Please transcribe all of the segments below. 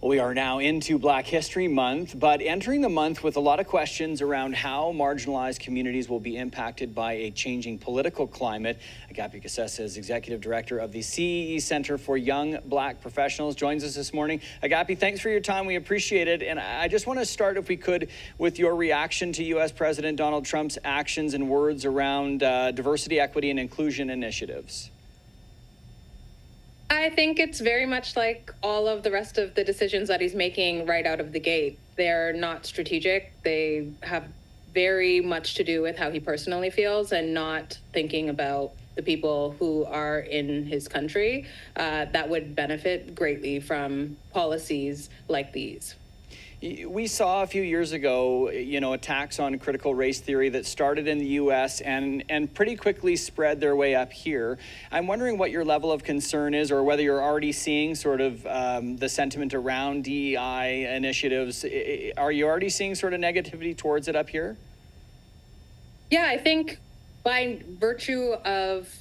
We are now into Black History Month, but entering the month with a lot of questions around how marginalized communities will be impacted by a changing political climate. Agapi Gassessa is Executive Director of the CEE Centre for Young Black Professionals, joins us this morning. Agapi, thanks for your time. We appreciate it. And I just want to start, if we could, with your reaction to U.S. President Donald Trump's actions and words around diversity, equity, and inclusion initiatives. I think it's very much like all of the rest of the decisions that he's making right out of the gate. They're not strategic. They have very much to do with how he personally feels and not thinking about the people who are in his country that would benefit greatly from policies like these. We saw a few years ago, attacks on critical race theory that started in the U.S. and pretty quickly spread their way up here. I'm wondering what your level of concern is, or whether you're already seeing sort of the sentiment around DEI initiatives. Are you already seeing sort of negativity towards it up here? Yeah, I think by virtue of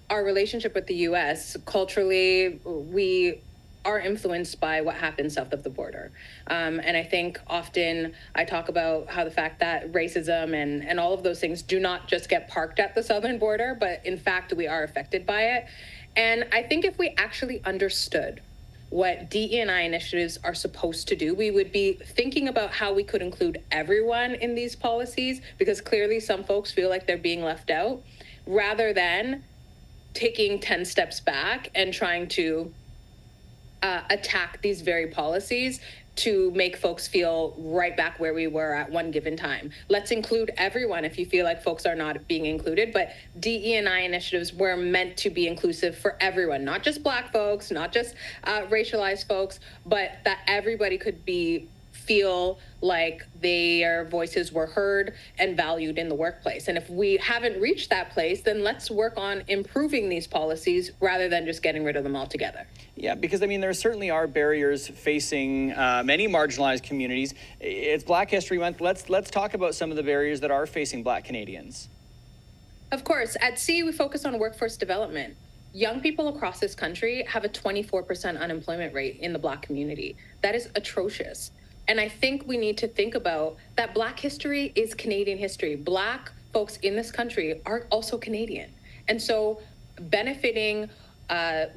our relationship with the U.S., culturally, we are influenced by what happens south of the border. And I think often I talk about how the fact that racism and all of those things do not just get parked at the southern border, but in fact, we are affected by it. And I think if we actually understood what DE&I initiatives are supposed to do, we would be thinking about how we could include everyone in these policies, because clearly some folks feel like they're being left out, rather than taking 10 steps back and trying to attack these very policies to make folks feel right back where we were at one given time. Let's include everyone if you feel like folks are not being included, but DE&I initiatives were meant to be inclusive for everyone, not just Black folks, not just racialized folks, but that everybody could feel like their voices were heard and valued in the workplace. And if we haven't reached that place, then let's work on improving these policies rather than just getting rid of them altogether. Yeah, because I mean, there certainly are barriers facing many marginalized communities. It's Black History Month. Let's talk about some of the barriers that are facing Black Canadians. Of course, at CEE, we focus on workforce development. Young people across this country have a 24% unemployment rate in the Black community. That is atrocious. And I think we need to think about that Black history is Canadian history. Black folks in this country are also Canadian. And so benefiting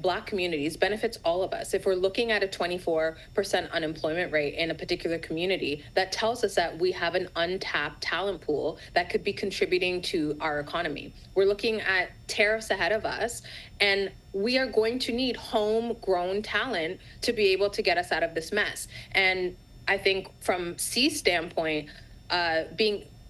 Black communities benefits all of us. If we're looking at a 24% unemployment rate in a particular community, that tells us that we have an untapped talent pool that could be contributing to our economy. We're looking at tariffs ahead of us, and we are going to need homegrown talent to be able to get us out of this mess. And I think from CEE's standpoint,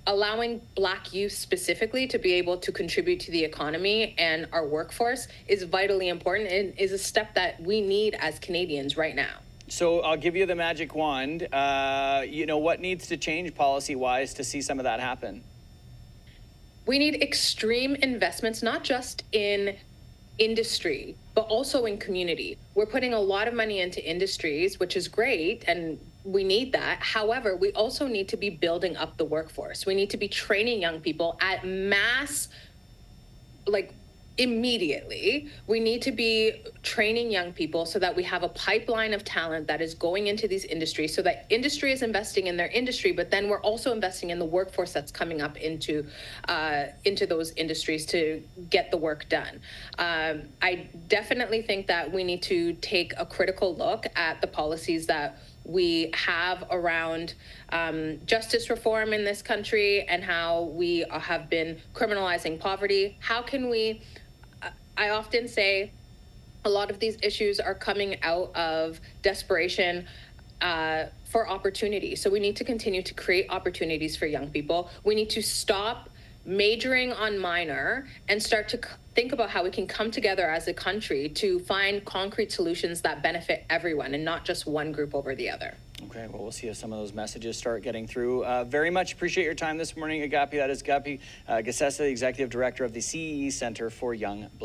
allowing Black youth specifically to be able to contribute to the economy and our workforce is vitally important and is a step that we need as Canadians right now. So I'll give you the magic wand. What needs to change policy-wise to see some of that happen? We need extreme investments, not just in industry, but also in community. We're putting a lot of money into industries, which is great, and we need that. However, we also need to be building up the workforce. We need to be training young people at mass, immediately. We need to be training young people so that we have a pipeline of talent that is going into these industries, so that industry is investing in their industry, but then we're also investing in the workforce that's coming up into those industries to get the work done. I definitely think that we need to take a critical look at the policies that we have around justice reform in this country and how we have been criminalizing poverty. How can we, I often say a lot of these issues are coming out of desperation for opportunity. So we need to continue to create opportunities for young people. We need to stop majoring on minor and start to think about how we can come together as a country to find concrete solutions that benefit everyone and not just one group over the other. Okay, well, we'll see if some of those messages start getting through. Very much appreciate your time this morning, Agapi. That is Agapi Gassessa, Executive Director of the CEE Centre for Young Black